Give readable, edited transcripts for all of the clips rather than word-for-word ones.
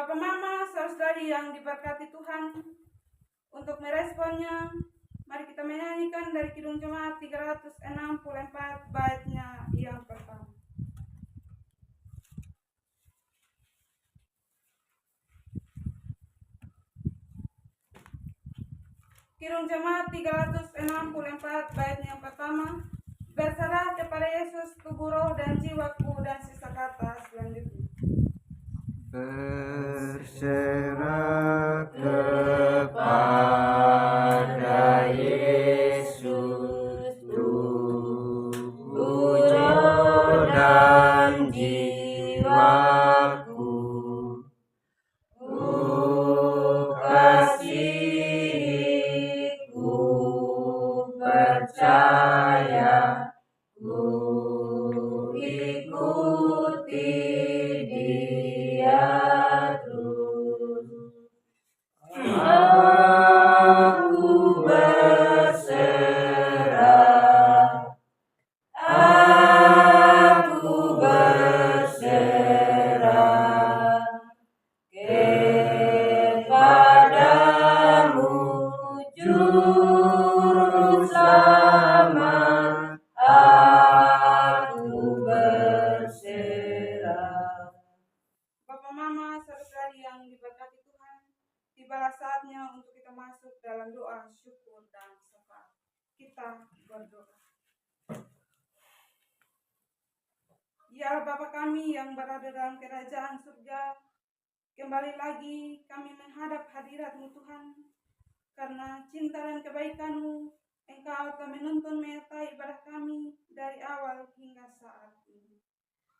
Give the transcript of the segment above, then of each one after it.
Bapak Mama, saudari yang diberkati Tuhan, untuk meresponnya, mari kita menyanyikan dari Kidung Jemaat 364 baitnya yang pertama. Kidung Jemaat 364 baitnya yang pertama. Berserah kepada Yesus tubuh, roh, dan jiwaku, dan sisa kata selanjutnya. Berserah kepada Yesus tubuh, roh, dan jiwaku. Ku kasihi, ku percaya, ku ikuti Dia terus. Aku berserah, aku berserah kepadamu, Juru Selamat. Aku berserah. Bapak Mama, saudari yang diberkati Tuhan, tibalah saatnya untuk kita masuk dalam doa syukur dan syafaat. Kita berdoa. Ya Bapa kami yang berada dalam kerajaan surga, kembali lagi kami menghadap hadirat-Mu Tuhan, karena cinta dan kebaikan-Mu, Engkau telah menuntun menyertai ibadah kami dari awal hingga saat ini.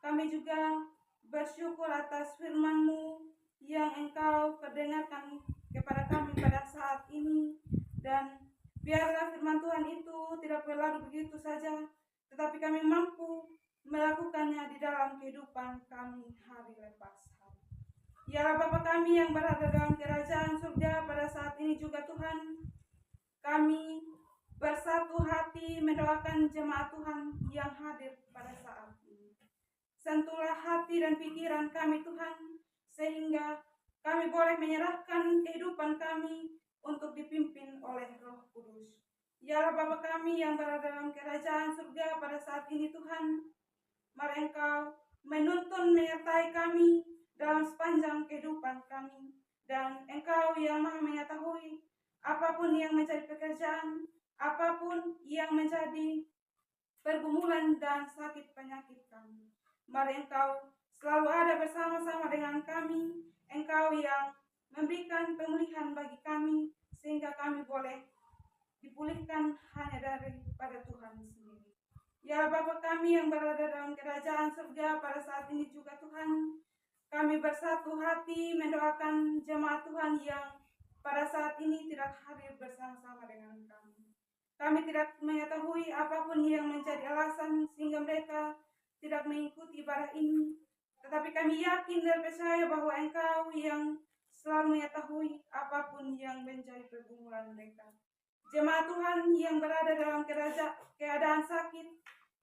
Kami juga bersyukur atas firman-Mu yang Engkau perdengarkan kepada kami pada saat ini, dan biarlah firman Tuhan itu tidak berlalu begitu saja, tetapi kami mampu melakukannya di dalam kehidupan kami hari lepas hari. Ya Bapa kami yang berada dalam kerajaan surga, pada saat ini juga Tuhan, kami bersatu hati mendoakan jemaat Tuhan yang hadir pada saat ini. Sentuhlah hati dan pikiran kami Tuhan, sehingga kami boleh menyerahkan kehidupan kami untuk dipimpin oleh Roh Kudus. Ya Bapa kami yang berada dalam kerajaan surga, pada saat ini Tuhan, mari Engkau menuntun menyertai kami dalam sepanjang kehidupan kami, dan Engkau yang Maha mengetahui apapun yang menjadi pekerjaan, apapun yang menjadi pergumulan dan sakit penyakit kami. Mari Engkau selalu ada bersama-sama dengan kami, Engkau yang memberikan pemulihan bagi kami, sehingga kami boleh dipulihkan hanya daripada Tuhan sendiri. Ya Bapa kami yang berada dalam kerajaan surga, pada saat ini juga Tuhan, kami bersatu hati mendoakan jemaat Tuhan yang pada saat ini tidak hadir bersama-sama dengan kami. Kami tidak mengetahui apapun yang menjadi alasan sehingga mereka tidak mengikuti ibadah ini, tetapi kami yakin dan percaya bahwa Engkau yang selalu mengetahui apapun yang menjadi pergumulan mereka. Jemaat Tuhan yang berada dalam keadaan sakit,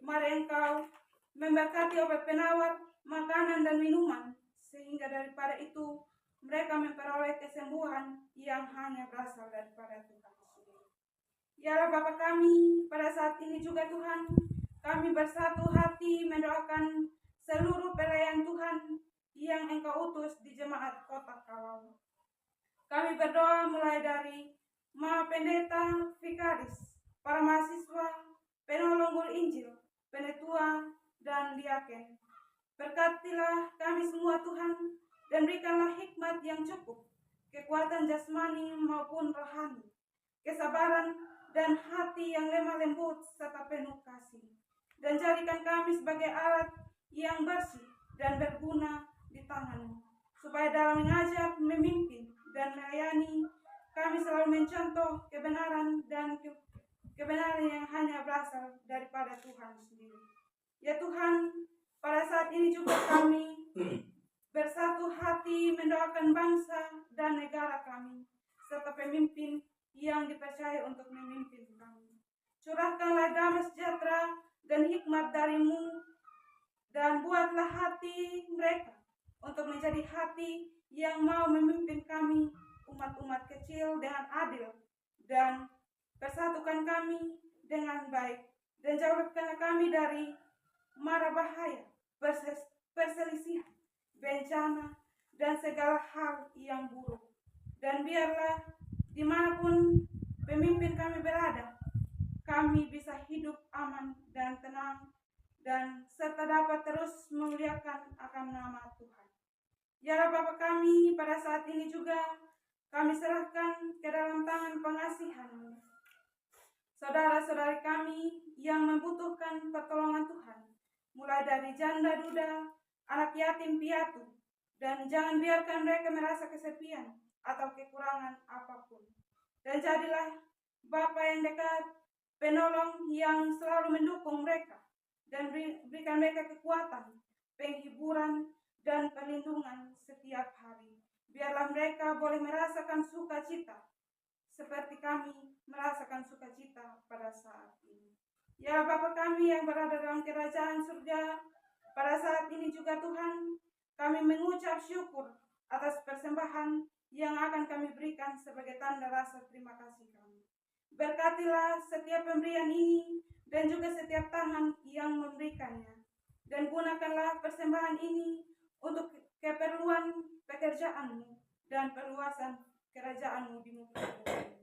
mari Engkau memberkati obat penawar, makanan dan minuman, sehingga daripada itu mereka memperoleh kesembuhan yang hanya berasal daripada Tuhan sendiri. Ya Bapa kami, pada saat ini juga Tuhan, kami bersatu hati mendoakan seluruh pelayan Tuhan yang Engkau utus di jemaat Kota Kalau. Kami berdoa mulai dari Ma Pendeta, Vikaris, para mahasiswa, penolong guru Injil, penetua, dan diaken. Berkatilah kami semua Tuhan, dan berikanlah hikmat yang cukup, kekuatan jasmani maupun rohani, kesabaran dan hati yang lemah lembut serta penuh kasih. Dan jadikan kami sebagai alat yang bersih dan berguna di tangan-Mu, supaya dalam mengajar, memimpin, dan melayani, kami selalu mencontoh kebenaran dan kebenaran yang hanya berasal daripada Tuhan sendiri. Ya Tuhan, pada saat ini juga kami bersatu hati mendoakan bangsa dan negara kami, serta pemimpin yang dipercaya untuk memimpin kami. Curahkanlah damai sejahtera dan hikmat dari-Mu, dan buatlah hati mereka untuk menjadi hati yang mau memimpin kami umat-umat kecil dengan adil dan persatukan kami dengan baik dan jauhkanlah kami dari mara bahaya, perselisihan, bencana, dan segala hal yang buruk. Dan biarlah dimanapun pemimpin kami berada, kami bisa hidup aman dan tenang dan serta dapat terus memuliakan akan nama Tuhan. Ya Bapa kami, pada saat ini juga kami serahkan ke dalam tangan pengasihan-Mu saudara-saudari kami yang membutuhkan pertolongan Tuhan, mulai dari janda duda, anak yatim piatu, dan jangan biarkan mereka merasa kesepian atau kekurangan apapun. Dan jadilah Bapa yang dekat, penolong yang selalu mendukung mereka, dan berikan mereka kekuatan, penghiburan, dan perlindungan setiap hari. Biarlah mereka boleh merasakan sukacita seperti kami merasakan sukacita pada saat ini. Ya Bapa kami yang berada dalam kerajaan surga, pada saat ini juga Tuhan, kami mengucap syukur atas persembahan yang akan kami berikan sebagai tanda rasa terima kasih kami. Berkatilah setiap pemberian ini dan juga setiap tangan yang memberikannya. Dan gunakanlah persembahan ini untuk keperluan pekerjaan-Mu dan perluasan kerajaan-Mu di muka bumi.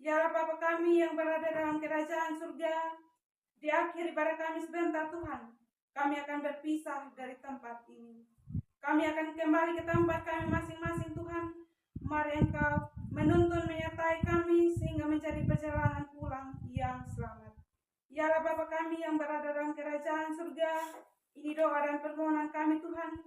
Ya Bapa kami yang berada dalam kerajaan surga, di akhir ibadah kami sebentar Tuhan, kami akan berpisah dari tempat ini. Kami akan kembali ke tempat kami masing-masing Tuhan. Mari Engkau menuntun menyertai kami sehingga menjadi perjalanan pulang yang selamat. Ya Bapa kami yang berada dalam kerajaan surga, ini doa dan permohonan kami Tuhan.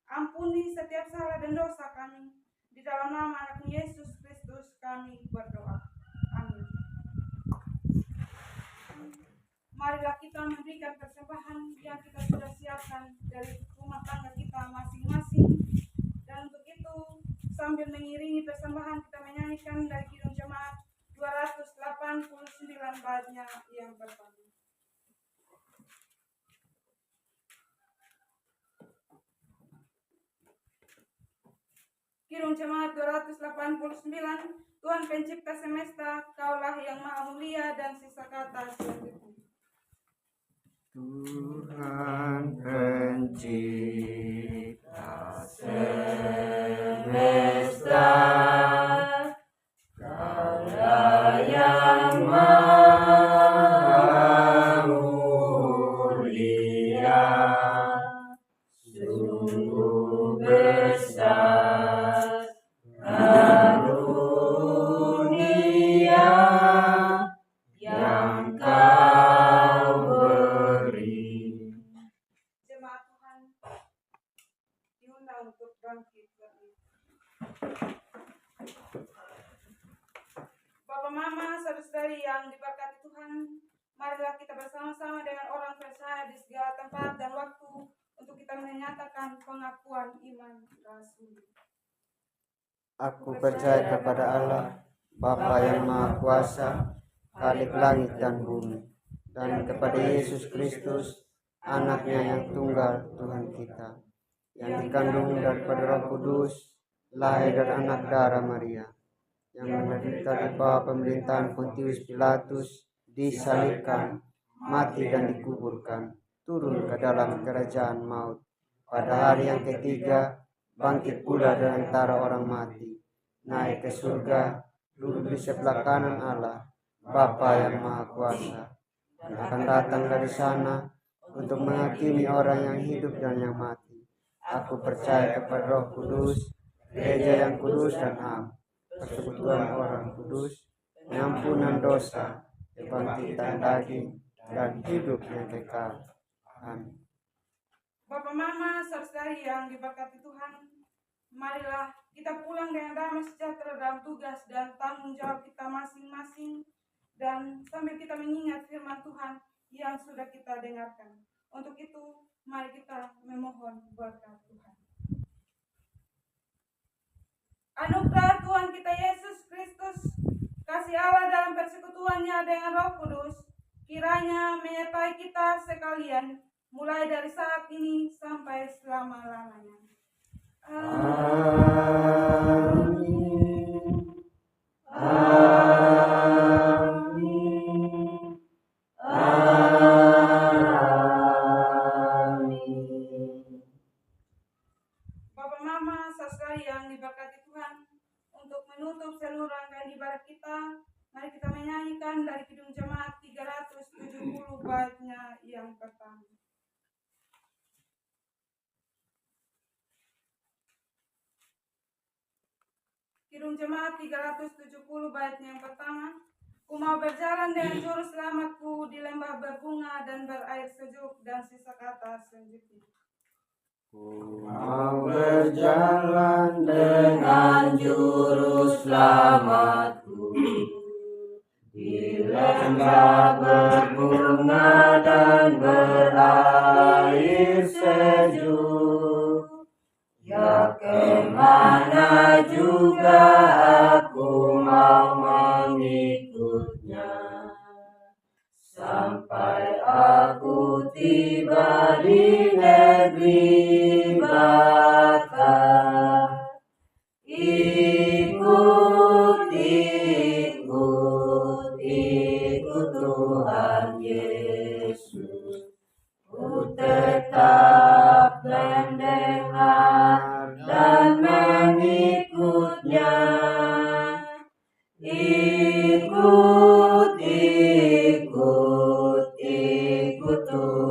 Ampuni setiap salah dan dosa kami. Di dalam nama Anak Yesus Kristus kami berdoa. Amin. Marilah kita memberikan persembahan yang kita sudah siapkan dari rumah tangga kita masing-masing. Dan untuk itu, sambil mengiringi persembahan, kita menyanyikan dari Kidung Jemaat 289 baitnya yang pertama. Kidung Jemaat 289, Tuhan pencipta semesta, Kaulah yang maha mulia dan sisa kata selanjutnya. Tuhan pencipta semesta, Kaulah yang maha mulia, sungguh besar karunia yang Kau beri. Jemaat Tuhan diundang untuk bangkit berdiri. Bapak Mama, saudara-saudari yang diberkati Tuhan, marilah kita bersama-sama dengan orang percaya di segala tempat dan waktu untuk kita menyatakan pengakuan iman rasuli. Aku percaya kepada Allah, Bapa yang Maha Kuasa, Khalik langit dan bumi, dan kepada Yesus Kristus, Anaknya yang tunggal Tuhan kita, yang dikandung daripada Roh Kudus, lahir dari anak darah Maria, yang menderita di bawah pemerintahan Pontius Pilatus, disalibkan, mati dan dikuburkan, turun ke dalam kerajaan maut. Pada hari yang ketiga, bangkit pula dari antara orang mati, naik ke surga, duduk di sebelah kanan Allah, Bapa yang Maha Kuasa, dan akan datang dari sana untuk menghakimi orang yang hidup dan yang mati. Aku percaya kepada Roh Kudus, gereja yang kudus dan am, persekutuan orang kudus, pengampunan dosa, kebangkitan daging, dan hidup yang kekal. Amin. Bapak Mama, saudari yang diberkati Tuhan, marilah kita pulang dengan damai sejahtera dalam tugas dan tanggung jawab kita masing-masing, dan sambil kita mengingat firman Tuhan yang sudah kita dengarkan. Untuk itu, mari kita memohon berkat Tuhan. Anugerah Tuhan kita Yesus Kristus, kasih Allah dalam persekutuannya dengan Roh Kudus, kiranya menyertai kita sekalian, mulai dari saat ini sampai selama-lamanya. Amin. saudara yang diberkati Tuhan, untuk menutup seluruh rangkaian ibadah kita, mari kita menyanyikan dari Kidung Jemaat 370 baitnya yang pertama. Kidung Jemaat 370 baitnya yang pertama. Ku mau berjalan dengan juru selamatku di lembah berbunga dan berair sejuk, dan sisa kata selanjutnya. Ku mau berjalan dengan juru selamatku di lembah berbunga dan berair sejuk. Ya kemana juga aku mau mengikutnya, sampai aku tiba di negeri Baka. Ikut, ikut, ikut Tuhan Yesus. Ku tetap mendengar dan mengikutnya. Ikut, ikut, ikut Tuhan